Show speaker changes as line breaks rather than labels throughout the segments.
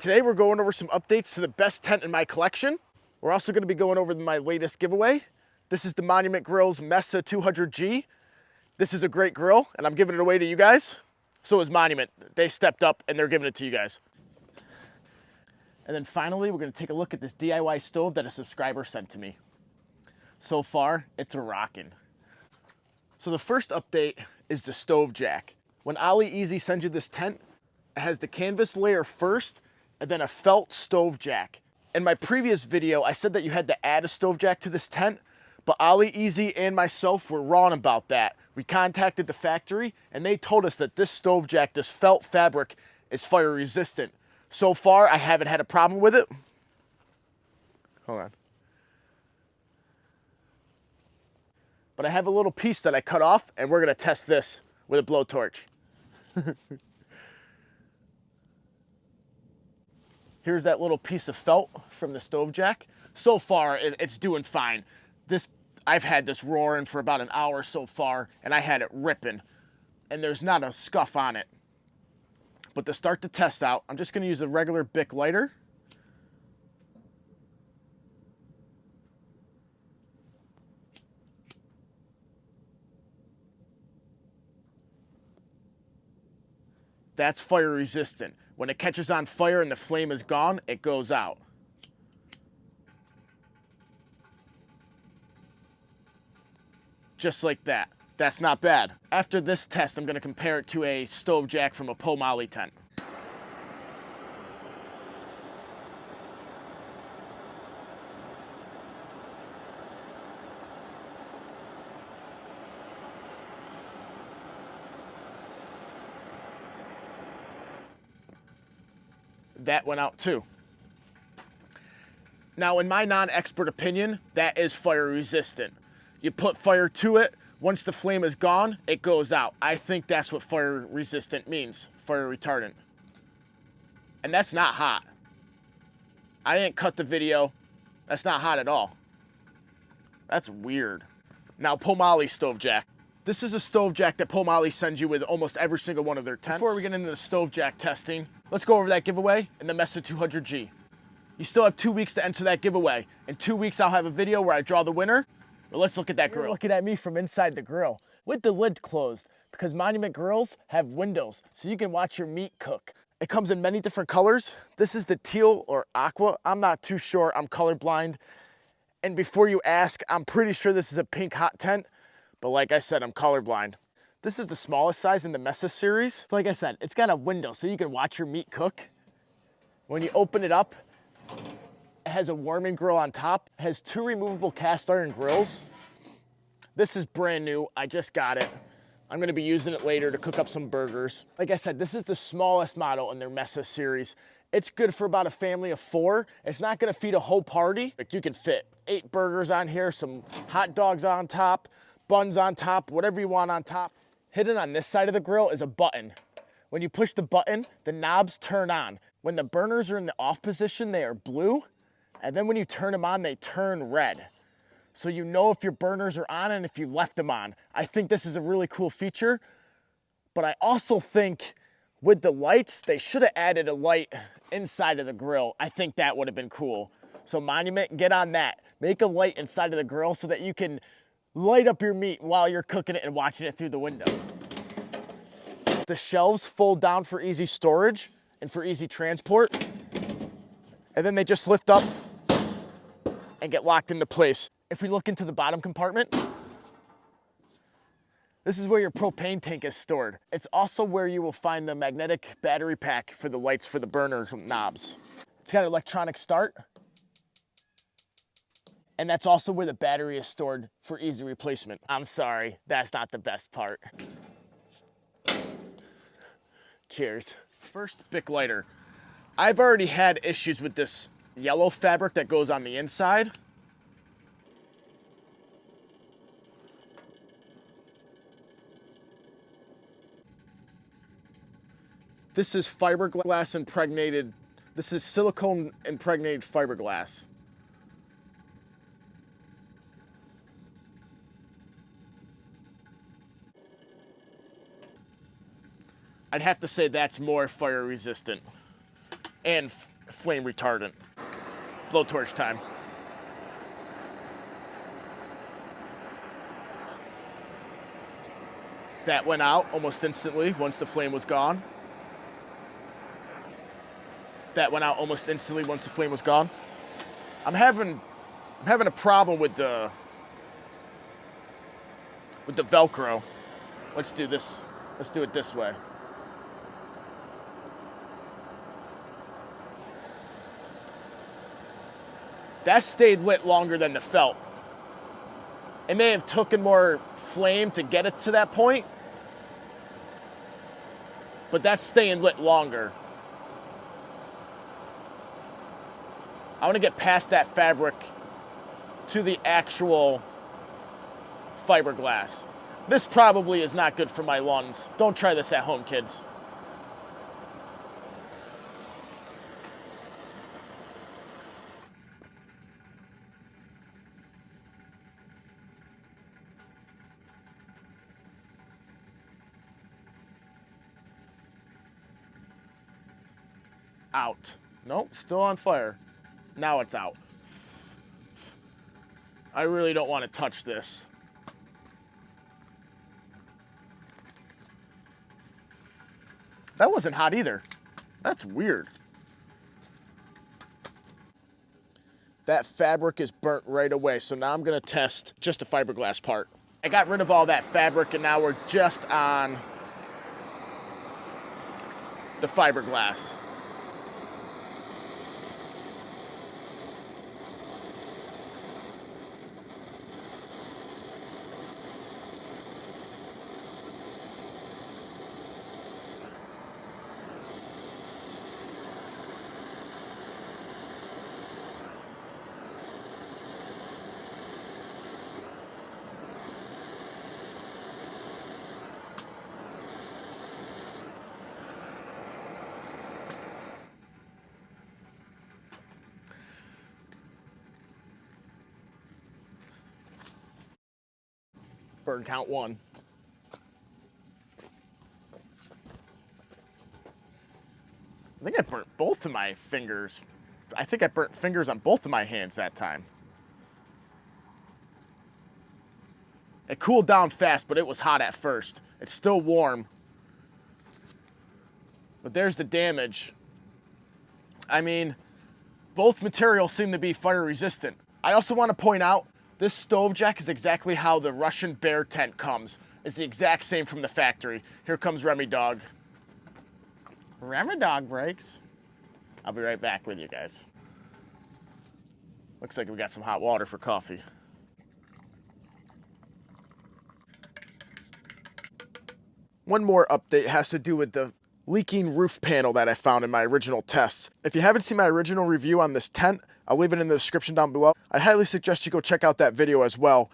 Today we're going over some updates to the best tent in my collection. We're also going to be going over my latest giveaway. This is the Monument Grill's Mesa 200G. This is a great grill, and I'm giving it away to you guys. So is Monument. They stepped up and they're giving it to you guys. And then finally, we're going to take a look at this DIY stove that a subscriber sent to me. So far, it's a rockin'. So the first update is the stove jack. When Oliezi sends you this tent, it has the canvas layer first and then a felt stove jack. In my previous video, I said that you had to add a stove jack to this tent, but Oliezi and myself were wrong about that. We contacted the factory and they told us that this stove jack, this felt fabric, is fire resistant. So far, I haven't had a problem with it. Hold on. But I have a little piece that I cut off and we're gonna test this with a blowtorch. Here's that little piece of felt from the stove jack. So far, it's doing fine. I've had this roaring for about an hour so far and I had it ripping and there's not a scuff on it. But to start the test out, I'm just gonna use a regular Bic lighter. That's fire resistant. When it catches on fire and the flame is gone, it goes out. Just like that. That's not bad. After this test, I'm gonna compare it to a stove jack from a Pomali tent. That went out too. Now, in my non-expert opinion, that is fire resistant. You put fire to it, once the flame is gone, it goes out. I think that's what fire resistant means, fire retardant. And that's not hot. I didn't cut the video. That's not hot at all. That's weird. Now, Pomali stove jack. This is a stove jack that Pomali sends you with almost every single one of their tents. Before we get into the stove jack testing, let's go over that giveaway in the Mesa 200G. You still have 2 weeks to enter that giveaway. In 2 weeks, I'll have a video where I draw the winner. But let's look at that grill. You're looking at me from inside the grill with the lid closed because Monument grills have windows so you can watch your meat cook. It comes in many different colors. This is the teal or aqua. I'm not too sure. I'm colorblind. And before you ask, I'm pretty sure this is a pink hot tent. But like I said, I'm colorblind. This is the smallest size in the Mesa series. So like I said, it's got a window so you can watch your meat cook. When you open it up, it has a warming grill on top. It has 2 removable cast iron grills. This is brand new. I just got it. I'm gonna be using it later to cook up some burgers. Like I said, this is the smallest model in their Mesa series. It's good for about a family of 4. It's not gonna feed a whole party. Like you can fit 8 burgers on here, some hot dogs on top, buns on top, whatever you want on top. Hidden on this side of the grill is a button. When you push the button, the knobs turn on. When the burners are in the off position, they are blue. And then when you turn them on, they turn red. So you know if your burners are on and if you left them on. I think this is a really cool feature, but I also think with the lights, they should have added a light inside of the grill. I think that would have been cool. So Monument, get on that. Make a light inside of the grill so that you can light up your meat while you're cooking it and watching it through the window. The shelves fold down for easy storage and for easy transport. And then they just lift up and get locked into place. If we look into the bottom compartment, this is where your propane tank is stored. It's also where you will find the magnetic battery pack for the lights for the burner knobs. It's got an electronic start. And that's also where the battery is stored for easy replacement. I'm sorry, that's not the best part. Cheers. First, Bic lighter. I've already had issues with this yellow fabric that goes on the inside. This is fiberglass impregnated. This is silicone impregnated fiberglass. I'd have to say that's more fire resistant. and flame retardant. Blowtorch time. That went out almost instantly once the flame was gone. That went out almost instantly once the flame was gone. I'm having a problem with the Velcro. Let's do this. Let's do it this way. That stayed lit longer than the felt. It may have taken more flame to get it to that point, but that's staying lit longer. I want to get past that fabric to the actual fiberglass. This probably is not good for my lungs. Don't try this at home, kids. Out. Nope, still on fire. Now it's out. I really don't want to touch this. That wasn't hot either. That's weird. That fabric is burnt right away, so now I'm gonna test just the fiberglass part. I got rid of all that fabric and now we're just on the fiberglass. Burn count 1. I think I burnt both of my fingers. I think I burnt fingers on both of my hands that time. It cooled down fast, but it was hot at first. It's still warm. But there's the damage. I mean, both materials seem to be fire resistant. I also want to point out, this stove jack is exactly how the Russian bear tent comes. It's the exact same from the factory. Here comes Remy Dog. Remy Dog breaks. I'll be right back with you guys. Looks like we got some hot water for coffee. One more update has to do with the leaking roof panel that I found in my original tests. If you haven't seen my original review on this tent, I'll leave it in the description down below. I highly suggest you go check out that video as well,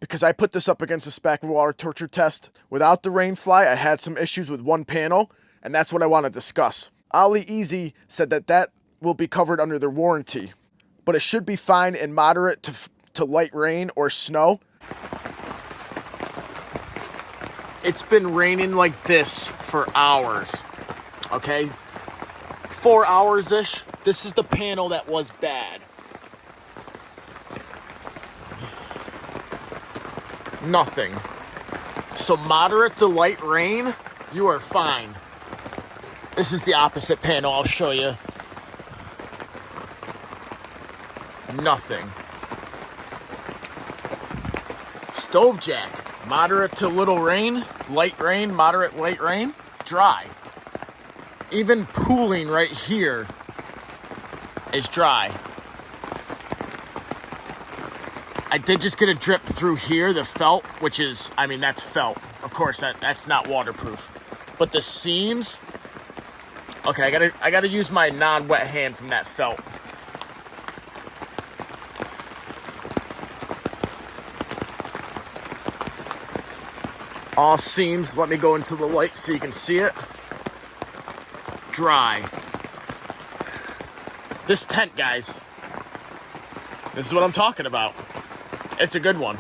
because I put this up against a spack and water torture test. Without the rainfly, I had some issues with one panel, and that's what I want to discuss. Oliezi said that will be covered under their warranty, but it should be fine in moderate to light rain or snow. It's been raining like this for hours, okay? 4 hours-ish. This is the panel that was bad. Nothing. So moderate to light rain, you are fine. This is the opposite panel, I'll show you. Nothing. Stove jack, moderate to little rain, moderate light rain, dry. Even pooling right here is dry. I did just get a drip through here, the felt, which is, I mean, that's felt. Of course, that's not waterproof. But the seams, okay, I gotta use my non-wet hand from that felt. All seams, let me go into the light so you can see it. Dry. This tent, guys, this is what I'm talking about. It's a good one.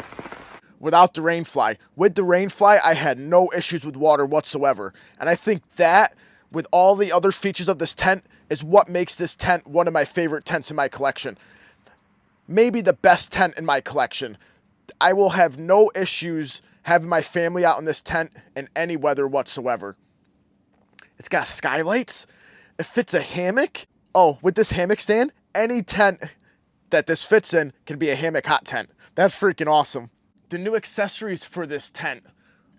Without the rainfly. With the rainfly, I had no issues with water whatsoever. And I think that, with all the other features of this tent, is what makes this tent one of my favorite tents in my collection. Maybe the best tent in my collection. I will have no issues having my family out in this tent in any weather whatsoever. It's got skylights. It fits a hammock. Oh, with this hammock stand, any tent that this fits in can be a hammock hot tent. That's freaking awesome. The new accessories for this tent: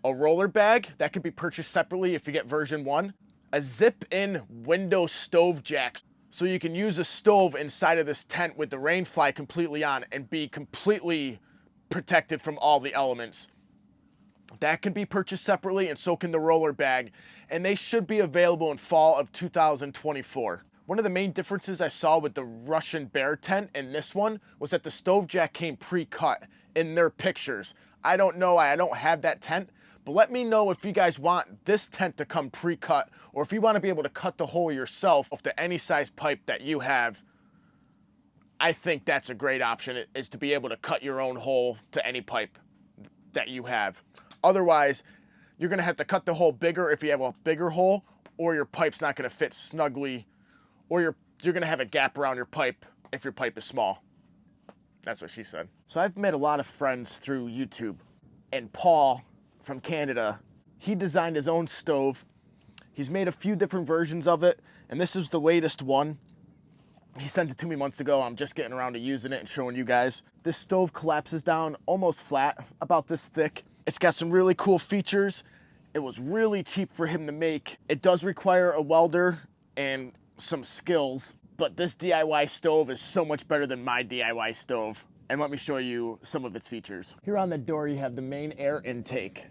a roller bag that can be purchased separately if you get version 1, a zip-in window stove jack, so you can use a stove inside of this tent with the rain fly completely on and be completely protected from all the elements. That can be purchased separately, and so can the roller bag, and they should be available in fall of 2024. One of the main differences I saw with the Russian bear tent and this one was that the stove jack came pre-cut in their pictures. I don't know, I don't have that tent, but let me know if you guys want this tent to come pre-cut, or if you want to be able to cut the hole yourself to any size pipe that you have. I think that's a great option, is to be able to cut your own hole to any pipe that you have. Otherwise, you're going to have to cut the hole bigger if you have a bigger hole, or your pipe's not going to fit snugly, or you're going to have a gap around your pipe if your pipe is small. That's what she said. So I've met a lot of friends through YouTube, and Paul from Canada, he designed his own stove. He's made a few different versions of it, and this is the latest one. He sent it to me months ago. I'm just getting around to using it and showing you guys. This stove collapses down almost flat, about this thick. It's got some really cool features. It was really cheap for him to make. It does require a welder and some skills, but this DIY stove is so much better than my DIY stove. And let me show you some of its features. Here on the door, you have the main air intake.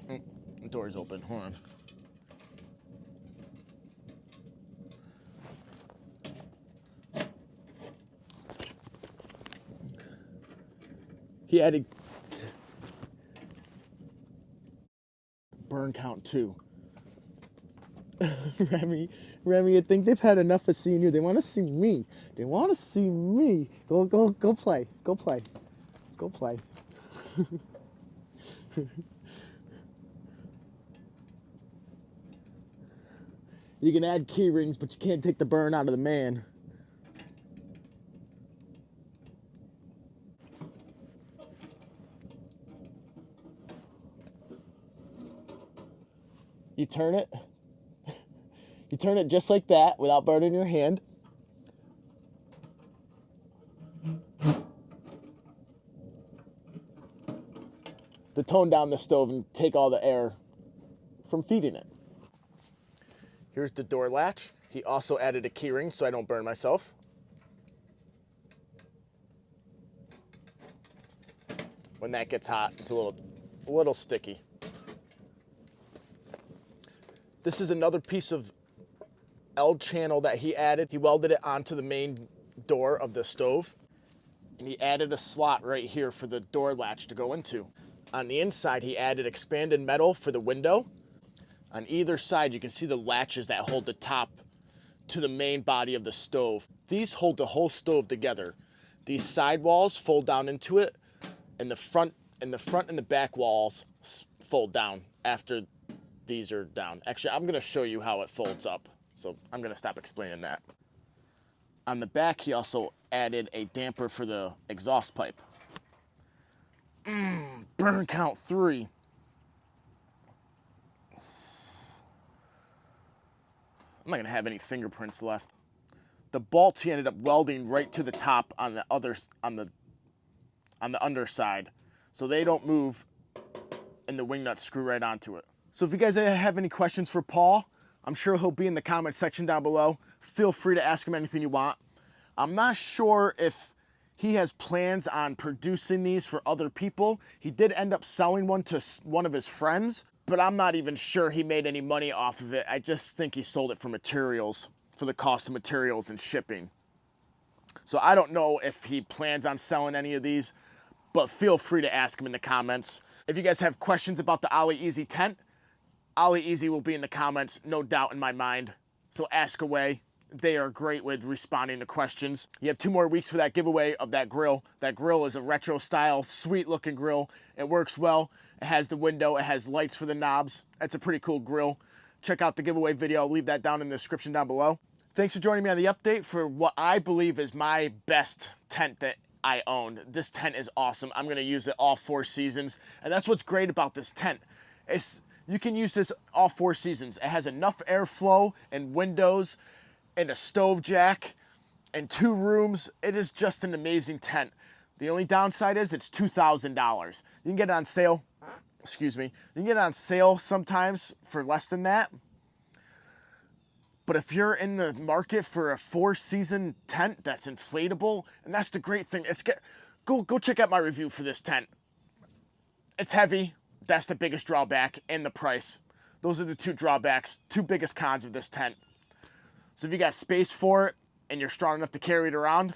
The door's open, hold on. He added burn count too. Remy, I think they've had enough of seeing you. They want to see me. They want to see me. Go play. Go play. Go play. You can add key rings, but you can't take the burn out of the man. You turn it. You turn it just like that without burning your hand. To tone down the stove and take all the air from feeding it. Here's the door latch. He also added a key ring so I don't burn myself. When that gets hot, it's a little sticky. This is another piece of L channel that he added. He welded it onto the main door of the stove, and he added a slot right here for the door latch to go into. On the inside, he added expanded metal for the window. On either side, you can see the latches that hold the top to the main body of the stove. These hold the whole stove together. These side walls fold down into it, and the front and the back walls fold down after these are down. Actually, I'm going to show you how it folds up, so I'm going to stop explaining that. On the back, he also added a damper for the exhaust pipe. Burn count 3. I'm not going to have any fingerprints left. The bolts he ended up welding right to the top on the underside, so they don't move, and the wing nuts screw right onto it. So if you guys have any questions for Paul, I'm sure he'll be in the comment section down below. Feel free to ask him anything you want. I'm not sure if he has plans on producing these for other people. He did end up selling one to one of his friends, but I'm not even sure he made any money off of it. I just think he sold it for materials, for the cost of materials and shipping. So I don't know if he plans on selling any of these, but feel free to ask him in the comments. If you guys have questions about the Oliezi tent, Oliezi will be in the comments, no doubt in my mind. So ask away. They are great with responding to questions. You have 2 more weeks for that giveaway of that grill. That grill is a retro style, sweet looking grill. It works well. It has the window. It has lights for the knobs. That's a pretty cool grill. Check out the giveaway video. I'll leave that down in the description down below. Thanks for joining me on the update for what I believe is my best tent that I own. This tent is awesome. I'm gonna use it all 4 seasons. And that's what's great about this tent. You can use this all 4 seasons. It has enough airflow and windows and a stove jack and 2 rooms. It is just an amazing tent. The only downside is it's $2,000. You can get it on sale, excuse me. You can get it on sale sometimes for less than that. But if you're in the market for a 4-season tent that's inflatable, and that's the great thing, go check out my review for this tent. It's heavy. That's the biggest drawback, and the price. Those are the 2 drawbacks, 2 biggest cons of this tent. So if you got space for it and you're strong enough to carry it around,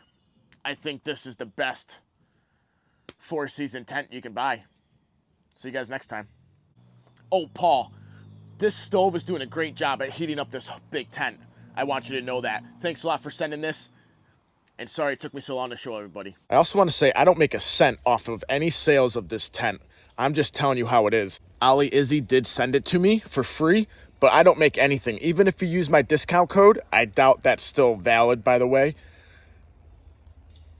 I think this is the best 4-season tent you can buy. See you guys next time. Oh, Paul, this stove is doing a great job at heating up this big tent. I want you to know that. Thanks a lot for sending this. And sorry it took me so long to show everybody. I also want to say I don't make a cent off of any sales of this tent. I'm just telling you how it is. Oliezi did send it to me for free, but I don't make anything. Even if you use my discount code, I doubt that's still valid, by the way.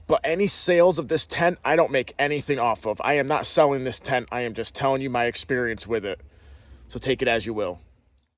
But any sales of this tent, I don't make anything off of. I am not selling this tent. I am just telling you my experience with it. So take it as you will.